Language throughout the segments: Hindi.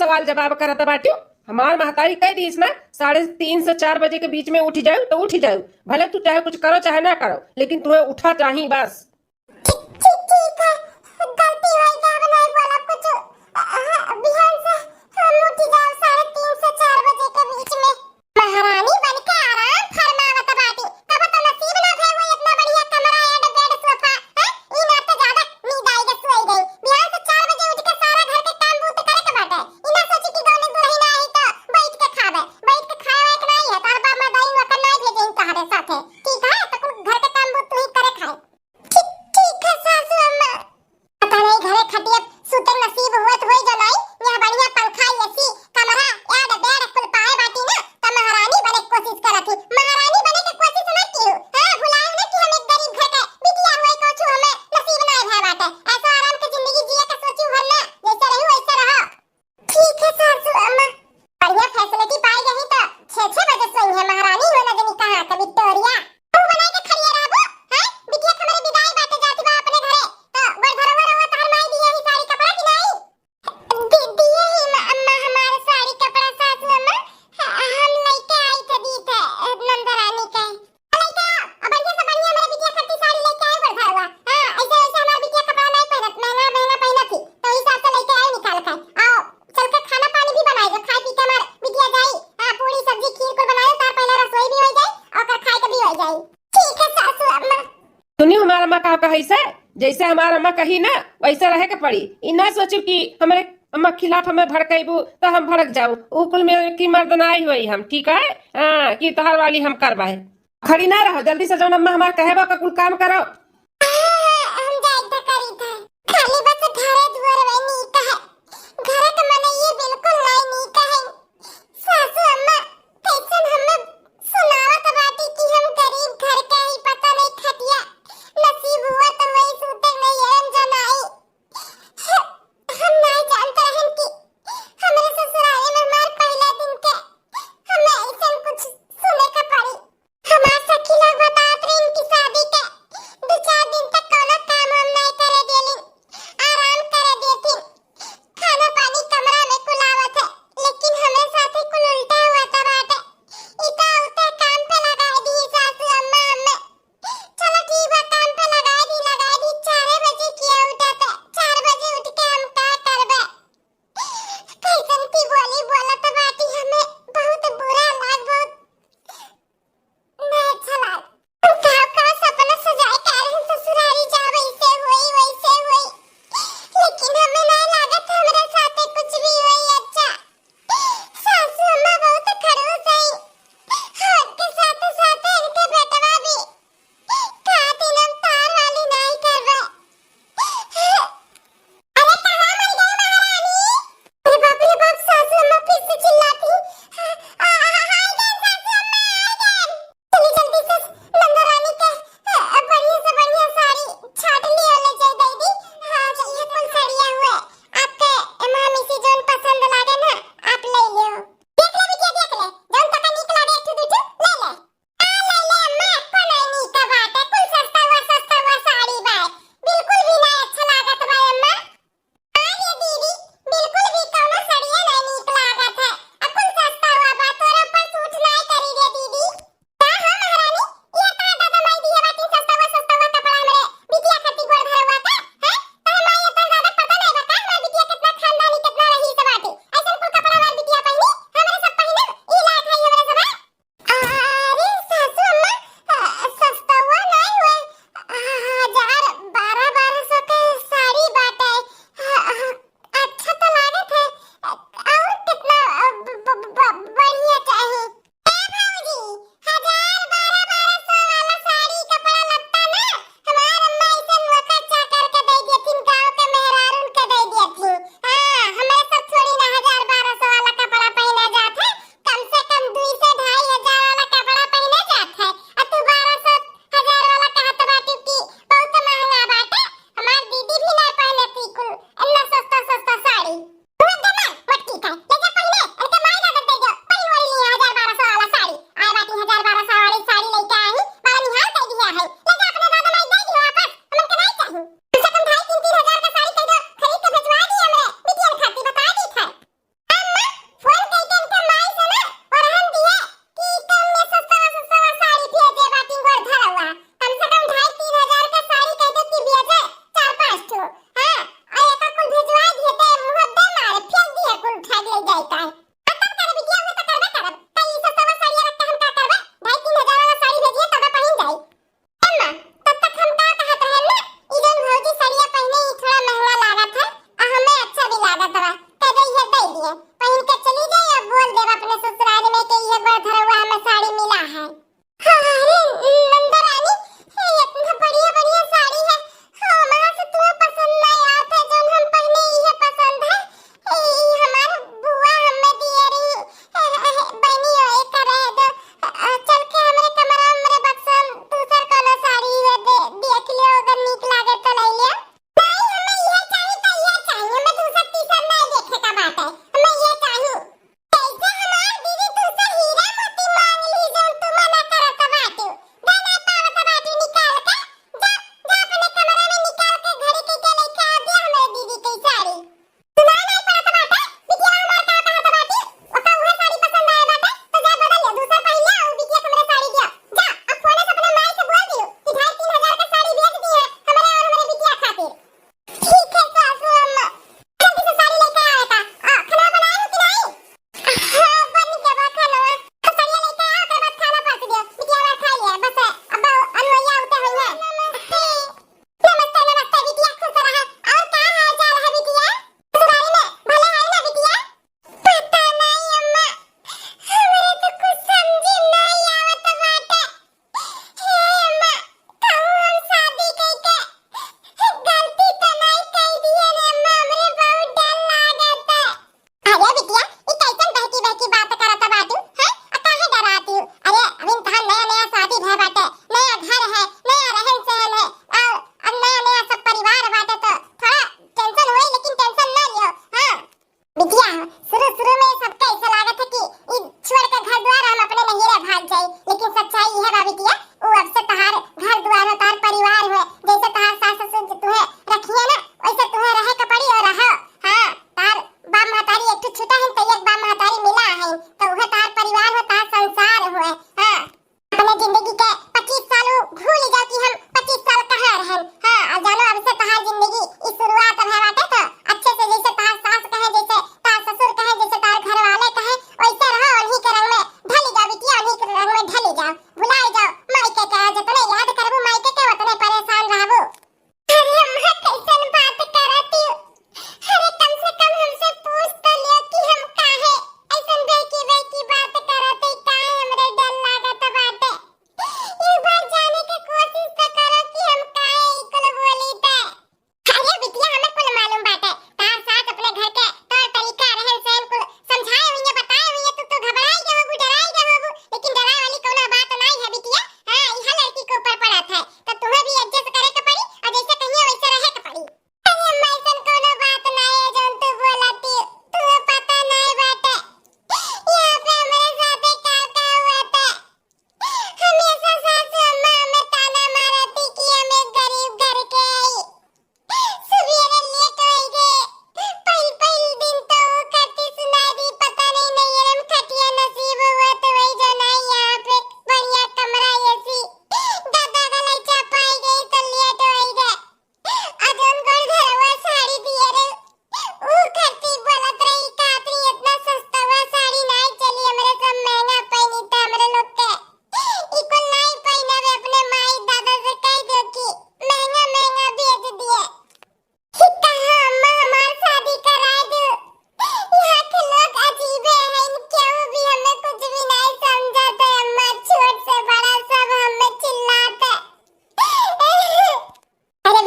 सवाल जवाब करत बाटियो। हमार महतारी कह दी ना 3:30 से 4 बजे के बीच में उठ जाओ तो उठ जाओ, भले तू चाहे कुछ करो चाहे ना करो, लेकिन तुम्हें उठा चाहिए बस। ठीक है, गलती हो गई, अब नहीं बोला कुछ। बिहान से हम उठ जाओ 3:30 से 4 बजे के बीच में। महारानी बन के आराम फरमावत बाटी, कब तो नसीब ना थे वो इतना बढ़िया कमरा एंड बेड सोफा है, ई ना तो ज्यादा नींद आई गई सोई गई। बिहान से 4 बजे उठ के सारा घर के काम बूत करे के बाटे, ई ना सोची कि गौने दुल्हन आई तो बैठ के खावे, बैठ के खावे एक नहीं है, तार बाप मां दाई नौकर नहीं भेजे तोहरे साथे, ठीक है? तो कुल घर के काम बूत तू ही करे खाए। ठीक है सासू अम्मा। पता नहीं घरे खटिया सुते नसीब हुत होई जो नहीं, यहाँ बढ़िया पंखा एसी कमरा एड बेड कुल पाए बाटी ना, त महारानी बने के कोशिश करत थी। महारानी बने के कोशिश ना की हां, भुलाए ना कि हम एक गरीब घर के बिटिया होई कोछु हमें नसीब ना है बाटे। ऐसा आराम के जिंदगी जिए के सोचू हन ना, जैसे रहू वैसे रहो। ठीक है सासू अम्मा। बढ़िया फैसिलिटी पाई गई तो 6-6 बजे सोई है महारानी हो ना जनी कहां का विक्टोरिया। तू बनाए के खड़िया रहबो हैं, बिटिया हमरे विदाई बाटे जाती बा अपने घरे, तो गोड़ धरवा रवा तार माई दिए ही साड़ी कपड़ा कि नहीं? दिए ही अम्मा हमारे साड़ी कपड़ा सासू अम्मा, हम लेके आई थे दी थे नंदरानी के। लेके आओ, अब बढ़िया से बढ़िया मेरे बिटिया खट्टी साड़ी लेके आई गोड़ धरवा। हां ऐसे ऐसे हमारे बिटिया कपड़ा नहीं पहनत, महंगा महंगा पहनत थी, तो इस हिसाब से लेके आई निकाल के। आओ चल के खाना पानी भी बनाई जो खाई पी के हमार बिटिया जाई। हां पूरी सब्जी खीर को बनाई तार पहले रसोई भी हो जाई और कर खाए के भी हो जाई। ठीक है सासू अम्मा। सुनियो हमारा अम्मा का कही से, जैसे हमारा अम्मा कही ना वैसे रहे के पड़ी। ई ना सोचू कि हमारे अम्मा खिलाफ हमें भड़काइबू तो हम भड़क जाऊ, ऊ कुल में की मर्दनाई हुई हम, ठीक है? हाँ कि तोहार वाली हम करवाए। खड़ी ना रहो, जल्दी से जौन अम्मा हमार कहेबा का कुल काम करो। हम जाई त करी था, खाली बस घरे दुआर में नी कहे, घरे के मने ये बिल्कुल नहीं नी कहे। सासू अम्मा कैसन हमें सुनावत बाटी कि हम गरीब घर के ही, पता नहीं खटिया नसीब हुआ तो वही सूते नहीं हम जनाई। हम नहीं जानते रहन कि हमारे ससुराल में हमार पहला दिन के हमें ऐसा कुछ सुने का पड़ी। हमार सखी लोग बतात रहे इनकी शादी के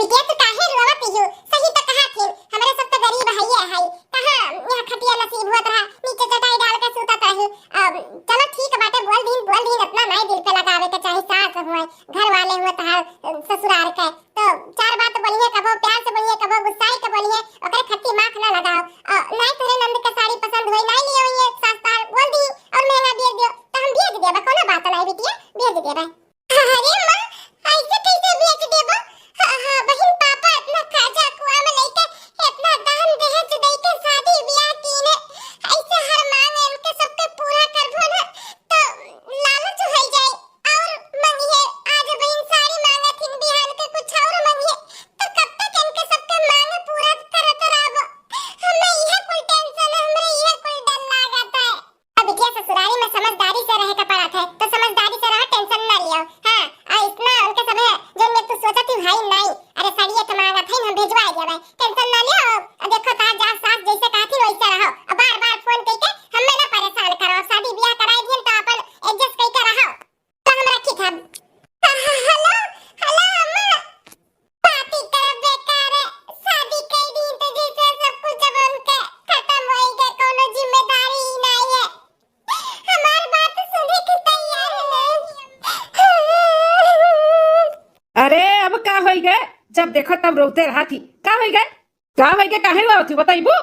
बिटिया तू काहे रोवत हियो? सही त कहा थी, हमरे सब त गरीब हइए हई। कहां यहां खटिया नसीब होत रहा, नीचे चटाई डाल के सुतत रही। चलो ठीक बाटे, बोल दिन अपना नहीं दिल पे लगावे के चाहे सास होए, घर वाले हुए तहार ससुराल के। तो चार बात बोलिए, कबो प्यार से बोलिए, कबो गुस्साई के बोलिए, ओकरे खट्टी माख ना लगाओ। नहीं तोरे नंद के साड़ी पसंद होई, नहीं लियो ये सस्ता बोल दी और महंगा भेज दियो तो हम भेज देबा, कोनो बात नहीं बिटिया, भेज देबा। अरे मां, ऐसे कैसे भेज देबा? हां बहन, पापा इतना खर्चा कुआ में लेके इतना दान दहेज दे के शादी ब्याह कीने, ऐसे हर मांग इनके सबके पूरा करबो ना तो लालच हो जाए और मंगिए। आज बहन साड़ी मांगे थी, बिहान के कुछ और मंगिए तो कब तक इनके सबके मांग पूरा करत रहबो? हमें यह कोई टेंशन है, हमें यह कोई डर लागत है। अब बिटिया ससुराली में समझदारी से रहे के पड़त है, तो समझदारी से रहो, टेंशन ना लियो। हां आ इतना उनके सब है जो मैं तू सोचती भाई नहीं, अरे साड़िए के मांगा था हम भेजवा देबे, टेंशन ना लियो। देखो ता जा सास जैसे कहती वैसे रहो, अब बार-बार फोन करके हमें ना परेशान करो। शादी ब्याह कराई दिन तो अपन एडजस्ट करके रहो। तो हम रखी था। हेलो हेलो अम्मा, पार्टी कर बेकार है, शादी कर दी तो जैसे सब कुछ अब उनके खत्म हो गए, कोनो जिम्मेदारी ही नहीं है। हमारी बात सुनने की तैयार नहीं। अरे अब का होई गए? जब देखो तब रोते रहा थी, का होई गए? का होई गए? काहे रोती थी बताइबू?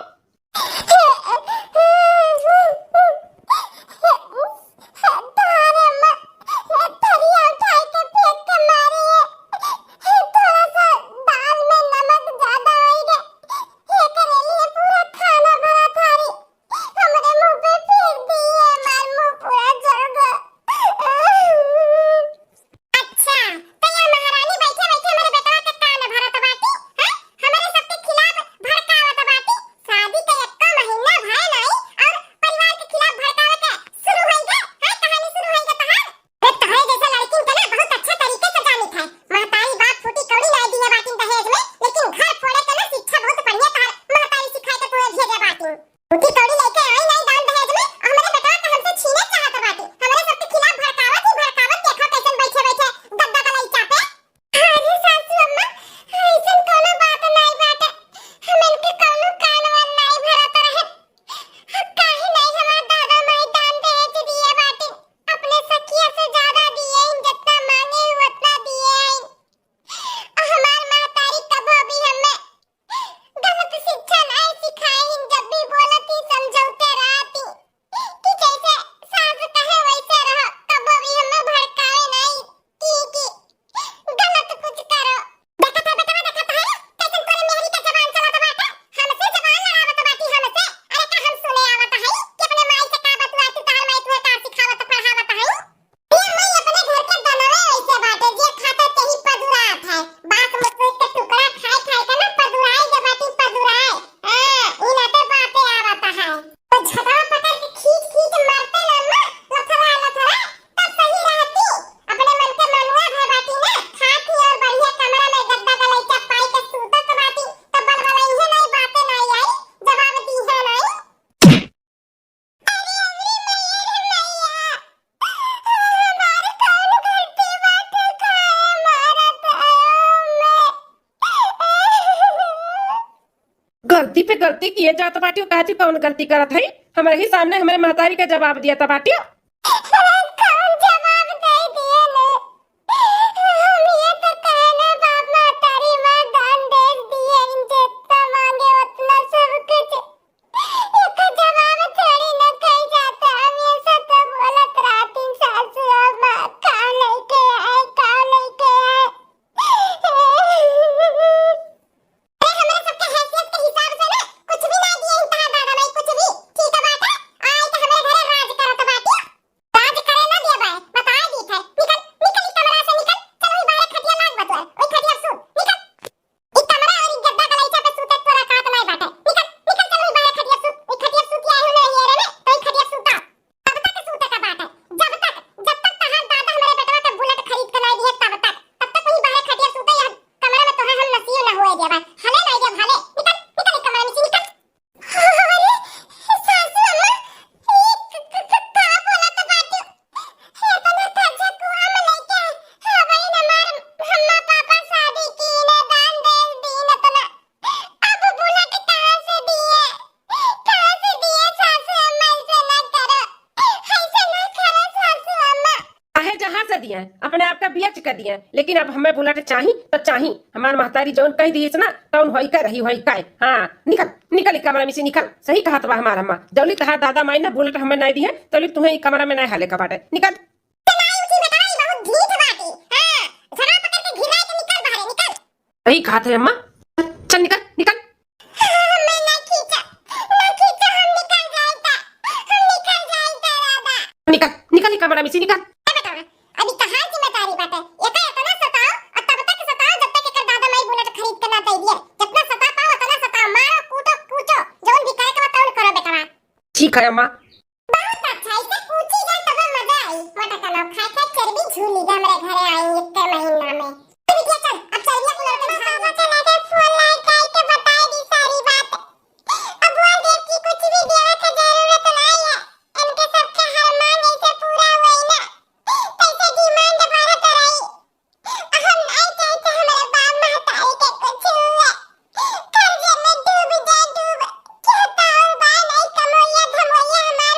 गलती पे गलती किए जात बाटियो, काची कौन गलती करत है? हमारे ही सामने हमारे महतारी का जवाब दिया था बाटियो। कौन जवाब दे दिए ले? हम ये तो कहने बाप महतारी मां दान दे दिए, जितना मांगे उतना सब कुछ। एक जवाब थोड़ी ना कह जाता, हम ये सब तो बोलत रहती सासू और मां, कहाँ लेके आए, कहाँ लेके आए। हमारे सबके हैसियत के हिसाब से ना कुछ भी ना दिए, इंतहा दादा नहीं कुछ भी। ठीक है बात है, आई तो हमारे घरे राज करत बाटी। दिए, अपने आप का बेच कर दिए, लेकिन अब हमें बुलेट चाही तो चाही। हमार महतारी जौन कह दी ना तौन होई का रही होई काय। हाँ निकल निकल ई कमरा में से निकल। सही कहा बा हमार अम्मा, जौली तहार दादा माई ना बुलेट हमें नहीं दी है तौली तुम्हें ई कमरा में नहीं हाले का बाटे। निकल। तनाई उठी बताई बहुत ढीठ बाटी। हां झगड़ा पकड़ के घिराए के निकल बाहर निकल। सही कहा थे अम्मा, चल निकल निकल। मैं ना खींचा हम निकल जाएगा दादा। निकल निकल ई कमरा में से निकल। बेटा अभी कहां जिम्मेदारी बाटे एका इतना सताओ और तब तक सताओ जब तक एकर दादा माई बुलेट खरीद के ना दे दिए। जितना सता पाओ उतना सताओ, मारो कूटो पूछो जोन भी करे के बताओ करो बेटा। ठीक है अम्मा। बहुत अच्छा, इसे पूछी जाए तब मजा आई। मोटा कनो खाए खाए चर्बी झूली जा मेरे घरे आई इतने महीना में। चल बिटिया चल अब चलिए कूलर के बाबा चला के फोन लाइट के बताई दी सारी बात। अब वो देव की कुछ भी देवे की जरूरत नहीं है, इनके सबके अरमान ऐसे पूरा हुई ना कैसे डिमांड भारत रही। हम नहीं चाहते हमारे बाप महतारी के कुछ हुए, कर्जे में डूब जाए डूब, कहता और बाय नहीं कमोइया धमोइया हमारे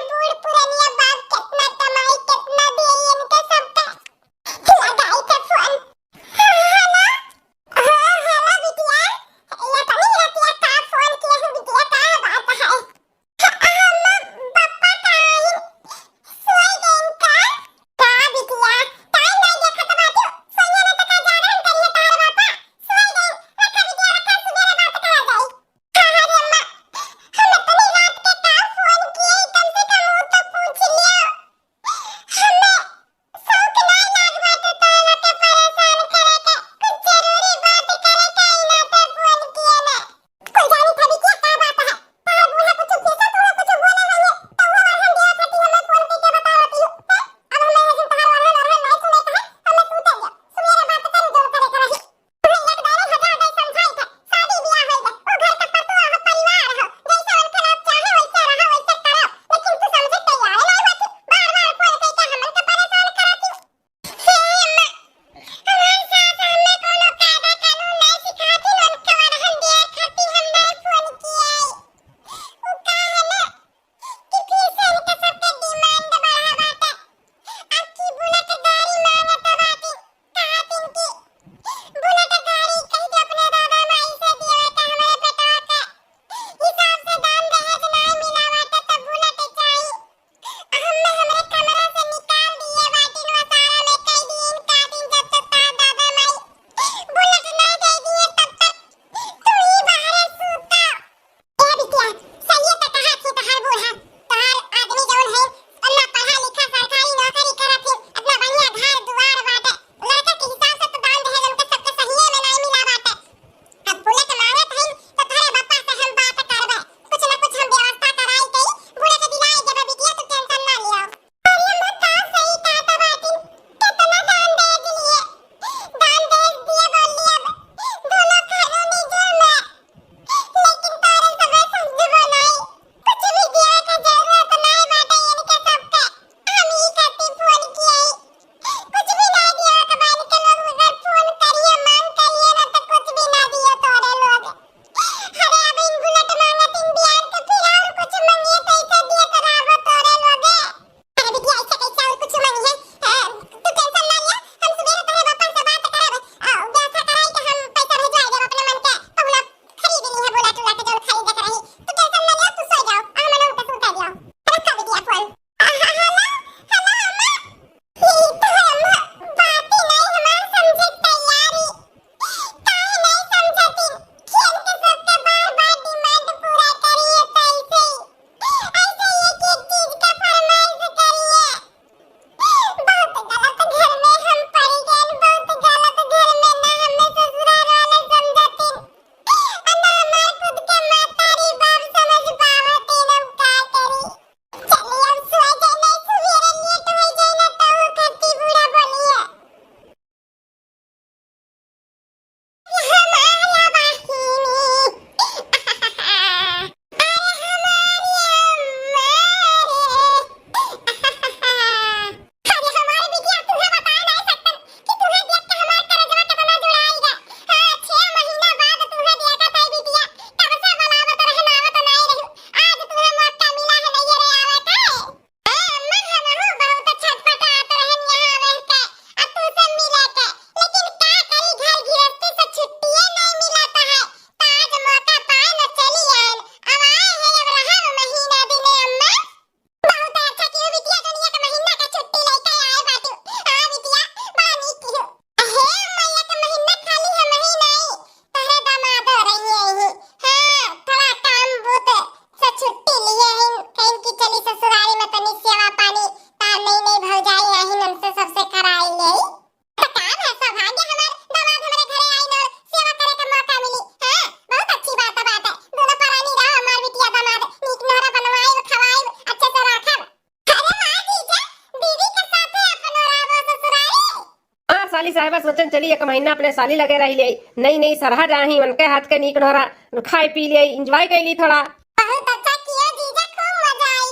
साली साहबा सोचन चली एक महीना अपने साली लगे रही ले, नई नई सरहा जाही उनके हाथ के नीक नोरा खाई पी ले, एंजॉय कैली थोड़ा। बहुत अच्छा किया जीजा, खूब मजा आई।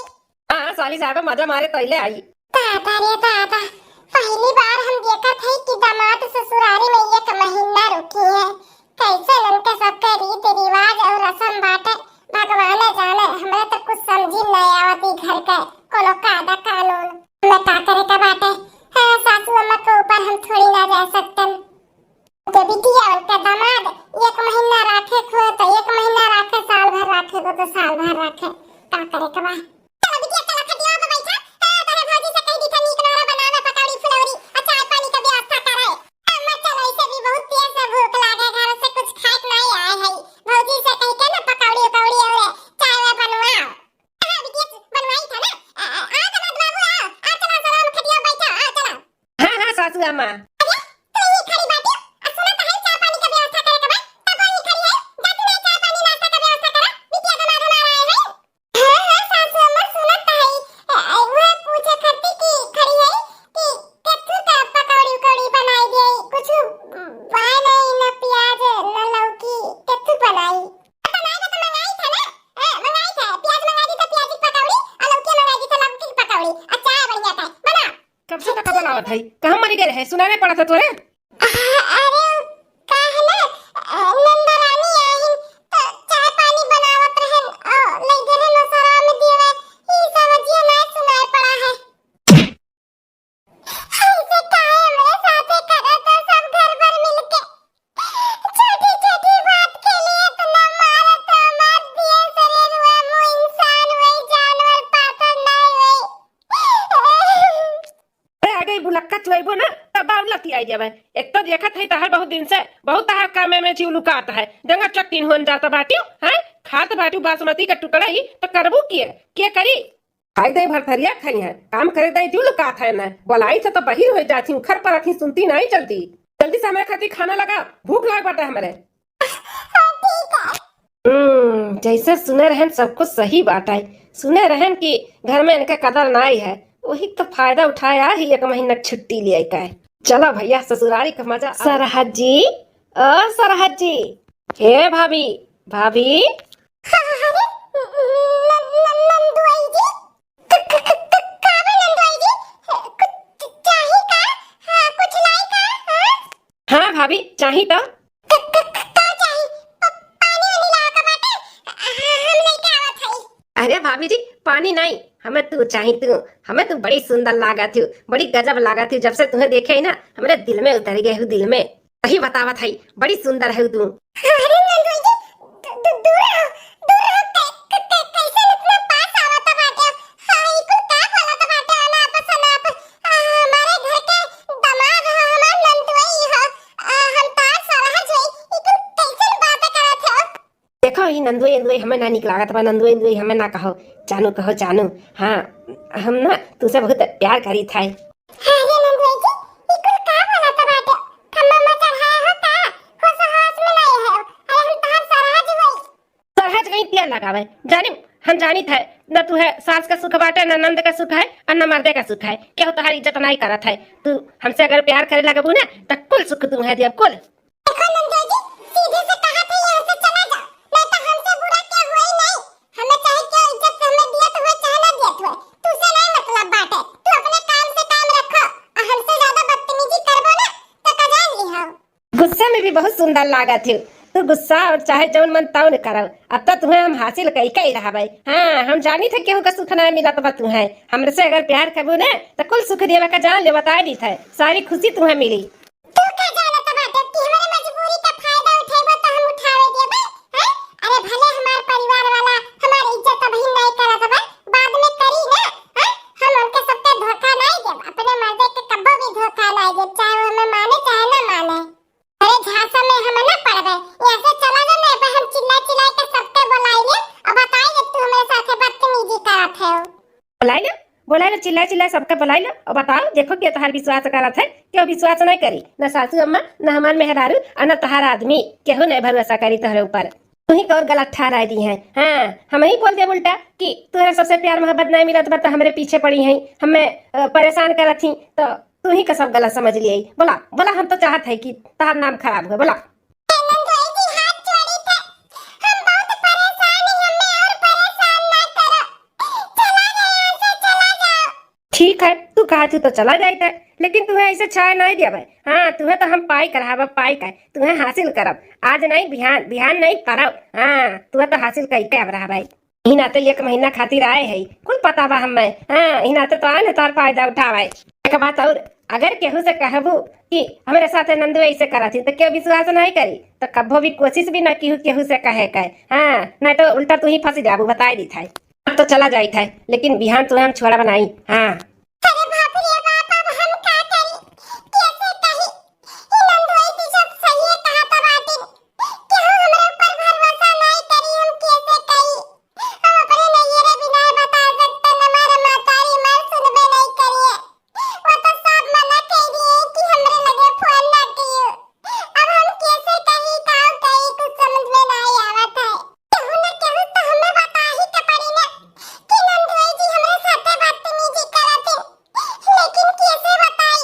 हाँ साली साहबा मजा मारे तैले आई। दादा रे दादा, पहली बार हम देखा थे कि दामाद ससुरारी में एक महीना रुकी है। कैसे उनके सबके रीत रिवाज और रस्म बाटे भगवान जाने, हमें तो कुछ समझी नहीं आवती घर के कोनो कायदा कानून। मैं का करे का बाटे, हाँ सासू अम्मा के ऊपर हम थोड़ी ना जा सकते। उनके बिटिया उनके दामाद एक महीना राखे खो तो एक महीना राखे, साल भर राखे को तो साल भर राखे, का करे का बा। चलो बिटिया चलो खटिया पे बैठा, तारे भाजी से कही दिखा नीक नोरा बनावे पकौड़ी फुलौरी और चाय पानी का व्यवस्था करे। अम्मा चलो इसे भी बहुत तेज से भूख लागे, घर से कुछ खाए नहीं आए है। भौजी से कह के ना पकौड़ी उकौड़ी और चाय वे बनवाओ। हां बिटिया बनवाई था ना, आ दामाद बाबू आ चलो चलो हम खटिया बैठा, आ चलो। हाँ हाँ सासू अम्मा। अरे तू ही खड़ी बाटी, आ सुना तो है चाय पानी का व्यवस्था करे के बा, तब वही खड़ी है, जाती नहीं चाय पानी नाश्ता का व्यवस्था करा, बिटिया दामाद हमारा आए हैं। हां हां सासू अम्मा सुना तो है, वो पूछे करती कि खड़ी है कि कत्तू का पकौड़ी उकौड़ी बनाई दे, कुछ बाय नहीं न प्याज न लौकी, कत्तू बनाई बनाई तो मंगाई था ना, मंगाई था, प्याज मंगाई दी तो प्याज की पकौड़ी और लौकी मंगाई दी तो लौकी की पकौड़ी, अच्छा बढ़िया था बना। कब से तक बनावत है, कहाँ मरी गए है, सुनाने पड़ा था तोरे। अरे का है ना, नंदा रानी आहिन तो चाय पानी बनावत रहन और ले गए नो सरा में दिए, ई सब जिया ना सुनाए पड़ा है। ऐसे काहे मेरे साथे करा तो सब घर भर मिलके छोटी छोटी बात के लिए इतना मारा तो मार दिए, शरीर हुआ मुंह इंसान हुई जानवर पाथर नहीं हुई। अरे आ गई बुलक्का चुआइबो ना तब बाउल लती आई जावे। एक तो देखत है तहर बहुत दिन से बहुत तहर कामे में जीव लुकाता है, जंगा चक्कीन होन जाता बाटियो हैं, खात बाटियो बासमती का टुकड़ा ही तो करबू किए के करी। खाई दे भरथरिया खाई है, काम करे दे जीव लुकात है ना, बोलाई से तो बहिर हो जाती हूँ, खर पर रखी सुनती नहीं चलती। जल्दी से हमारे खातिर खाना लगा, भूख लाग बाटा हमारे। जैसे सुने रहन सब कुछ सही बात है, सुने रहन कि घर में इनका कदर नहीं है, वही तो फायदा उठाया ही एक महीना छुट्टी ले का है। चलो भैया ससुरारी का मजा। सरहद जी, ओ सरहद जी, हे भाभी भाभी। नंदुआई जी, काबे नंदुआई जी, कुछ चाहिए का? हाँ कुछ लाई का? हाँ भाभी चाहिए तो का चाहिए? पानी वाली लाओ का बाटे, हम नहीं का आवत है। अरे भाभी जी पानी नहीं, हमें तू चाहिए, तू हमें तू बड़ी सुंदर लागा थी, बड़ी गजब लागा थी, जब से तुम्हें देखे ही ना हमारे दिल में उतर गए हो, दिल में सही बतावत है, बड़ी सुंदर है तू। अरे नंदुआई जी दूर रहो, कैसे इतना पास आवत बाटे? हां ई कुल का बोलत बाटे ना आपस ना आप, हमारे घर के दामाद हो, हमार नंदुआई हो, हम तार सरहा जोई, ई कुल कैसे बात करत हो? देखो ही नंदुई नंदुई हमें ना निक लागत बा, नंदुई नंदुई हमें ना कहो, जानू कहो जानू। हाँ हम ना तुझसे बहुत प्यार करी था। अरे नंदुआई जी ई कुल का बोलत बाटे? खम्मा चढ़ाया हो का होश होश में नहीं है, अरे हम तार सरहा जोई। सरहज कहीं तिया लगावे, जानी हम जानी थे न तू है सास का सुख बाटे, न नंद का सुख है और न मर्दे का सुख है, केहू तुम्हारी इज्जत नहीं करत है। तू हमसे अगर प्यार करे लगबू ना तो कुल सुख तू है दिया कुल। देखो नंदुआई जी सीधे से कहा था यहाँ से चला जाओ, नहीं तो हमसे बुरा क्या हुआ ही नहीं, हमें चाहे क्या इज्जत हमें दिया तो हुए चाहे ना दिया तो हुए, तुझसे नहीं मतलब बात है, तू अपने काम से काम रखो और हमसे ज्यादा बदतमीजी करबो ना तो कजान लिहो। गुस्से में भी बहुत सुंदर लागा थी तू, गुस्सा और चाहे जौन मन तौन करो, अब तो तुम्हें हम हासिल कई कई रहा भाई। हाँ हम जानी थे केहू का सुख ना मिला तो तू है हमसे अगर प्यार करबू ना तो कुल सुख देवा का जान ले बता दी थे, सारी खुशी तुम्हें मिली। तू क्या जानत बाटे कि हमारे मजबूरी का फायदा उठेबो तो हम उठावे देबे हैं? अरे भले हमार परिवार वाला हमारी इज्जत अभी नहीं करत बा, बाद में करी ना हैं? हम उनके सबके धोखा नहीं देब, अपने मर्दे के कब्बो भी धोखा नहीं देब, चाहे वो हमें माने चाहे ना माने। अरे झांसा में हम ना पड़बे, ऐसे चला जा नहीं पे हम चिल्ला चिल्ला के सबके बुलाएंगे और बताएंगे तू हमारे साथ बदतमीजी करत है। बोलाई ना चिल्ला चिल्ला सबका बुलाई लो और बताओ, देखो क्या तुम्हारा विश्वास करत है, क्यों विश्वास नहीं करी, न सासू अम्मा न हमार मेहरारू और न तुम्हारा आदमी, केहू नहीं भरोसा करी तुम्हारे ऊपर, तू ही और गलत ठहरा दी है। हाँ हम ही बोल दे उल्टा कि तुम्हारा सबसे प्यार मोहब्बत नहीं मिला तो हमारे पीछे पड़ी है, हमें परेशान करत थी, तो तू ही का सब गलत समझ लिए। बोला बोला, हम तो चाहत है कि तार नाम खराब हो। बोला नंदोई जी हाथ जोड़ी थे, हम बहुत परेशान हैं, हमें और परेशान ना करो, चला जाओ यहाँ से, चला जाओ। ठीक है, तू कहा तू तो चला जाए, लेकिन तुम्हें ऐसे छाए नहीं दिया भाई। हाँ, तुम्हें तो हम पाई कराब, पाई का तुम्हें हासिल करब, आज नहीं बिहान, बिहान नहीं परब। हाँ, तुम्हें तो हासिल कई के अब रहा भाई। ही नाते 1 महीना खातिर आए है, कुल पता बा हमें। हाँ, ही नाते तो आए न तार फायदा उठावे। एक बात और, अगर केहू से कहबू कि हमारे साथ नंदू ऐसे करा थी तो क्यों विश्वास नहीं करी, तो कभो भी कोशिश भी न की केहू से कहे के। हाँ, नहीं तो उल्टा तू ही फंस जाबू, बताई दी था। अब तो चला जाई था, लेकिन बिहान तुम्हें हम छोड़ा बनाई। हाँ अरे बाप रे बाप, अब हम का करी, कैसे कही, ये नंदोई जी सब सही है कहा था बातिन, क्यों हमारे ऊपर भरोसा नहीं करी, हम कैसे कही, हम अपने नैयरे बिना बता सकते न, हमारा मातारी मार सुनबे नहीं करिए, वो तो सब मना कह दिए कि हमरे लगे फोन ना कियो, अब हम कैसे कही काऊ कही, कुछ समझ में नहीं आवत है। केहू न केहू तो हमें बता ही के पड़ी ना कि नंदोई जी हमरे साथे बदतमीजी करत है, लेकिन कैसे बताई,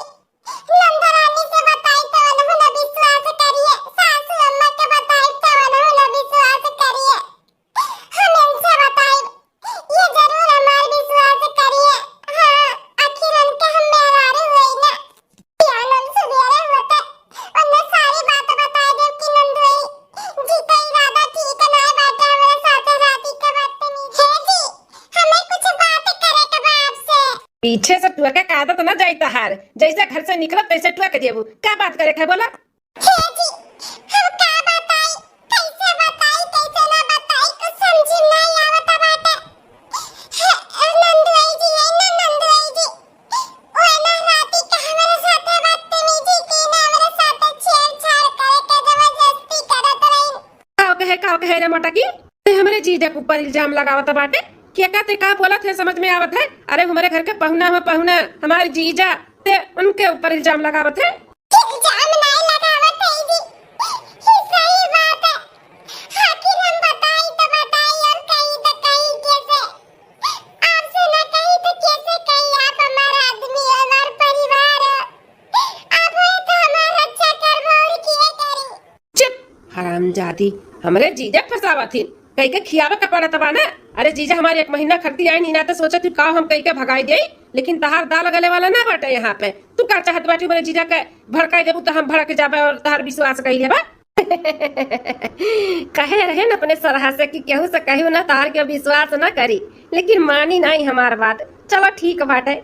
नंदा रानी से बताई तो उन्होंने विश्वास करिए, सासू अम्मा के बताई तो उन्होंने विश्वास करिए, हम इनसे बताई, ये जरूर हमार विश्वास करिए। हाँ, आखिर उनके हम मेहरारू हुई ना, पियानल सवेरे होते उन्हें सारी बात बता दे कि नंदोई जी का इरादा ठीक नहीं बाटे, हमारे साथे राती के बदतमीजी है जी, हमें कुछ बात करे के बा आपसे। पीछे से टुआ के आदत ना जाता हार, जैसे घर से निकलत तैसे टुआ के जेबू। क्या बात करे है बोला? हे जी, हम का बताई, कैसे बताई, कैसे ना बताई, कुछ समझ नहीं आवत बाटे। नंदुई जी है ना, नंदुई जी, वो ना राती के हमारे साथे बदतमीजी की ना, हमारे साथे छेड़छाड़ करे के जबरदस्ती करत रही। काव कहे रे मोटा की ते हमरे जीजा के ऊपर इल्जाम लगावत बाटे। क्या कहते का बोलत है समझ में आवत है? अरे हमारे घर के पहुना में पहुना हमारे जीजा ते उनके ऊपर इल्जाम लगावत है। इल्जाम नहीं लगावत है जी, ये सही बात है, आखिर हम बताई तो बताई और कही तो कही कैसे, आपसे ना कही तो कैसे कही, आप हमारा आदमी हो, हमारा परिवार हो, आप हो तो हमारा रक्षा करबो और किए करी। चुप हरामजादी, हमरे जीजा फसावत थी, कई के खियावे का पड़त बा ना। अरे जीजा हमारे 1 महीना खर्ची आई नीना तो सोचा तू का हम कई के भगाई दे, लेकिन तहार दाल गले वाला ना बाटे यहाँ पे। तू का चाहत बाटी मेरे जीजा के भड़काई देबू तो हम भड़क जाबे और तहार विश्वास कई लेबा। कहे रहे न अपने सरहा से कि केहू से कहू ना तार के विश्वास ना करी, लेकिन मानी नहीं हमार बात। चलो ठीक बाटे,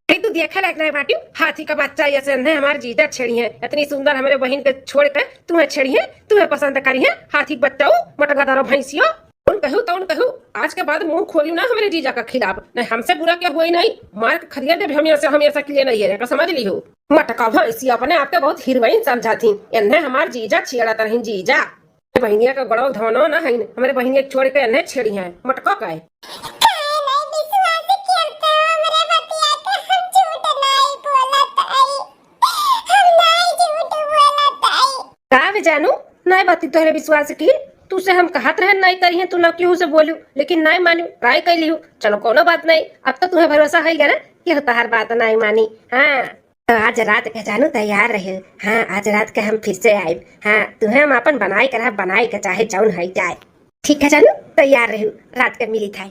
तू देखा लायक नहीं बाटी, हाथी का बच्चा ऐसे नहीं हमारे जीजा छेड़ी है, इतनी सुंदर हमारे बहन के छोड़ के तुम्हें छेड़ी है, तुम्हें पसंद करी है, हाथी का बच्चा मटगादारो भैंसियो। उन कहू आज के बाद मुंह खोलियो ना हमारे जीजा का खिलाफ, नहीं हमसे बुरा क्या हुआ ही नहीं, मार के खरिया दे हमेशा के लिए नहीं है, समझ ली हो। मटका भैंसिया अपने आपके बहुत हीरोइन समझा थी, इन्हें हमार जीजा छेड़त रही, जीजा बहनिया का गड़ो धनो ना है, हमारे बहनिया छोड़ के इन्हें छेड़ी है, मटका का है। जानू नहीं बाती तोहरे विश्वास की, तू से हम कहत रहे नहीं करी है, तू न केहू से बोलू, लेकिन नहीं मानी, ट्राई कर लियो। चलो कोनो बात नहीं, अब तो तुम्हें भरोसा है ना कि तोहर बात नहीं मानी। हाँ, तो आज रात के जानू तैयार रहे। हाँ, आज रात के हम फिर से आए। हाँ, तुम्हें हम अपन बनाई के चाहे जौन है जाए। ठीक है जानू, तैयार रहो, रात के मिली था।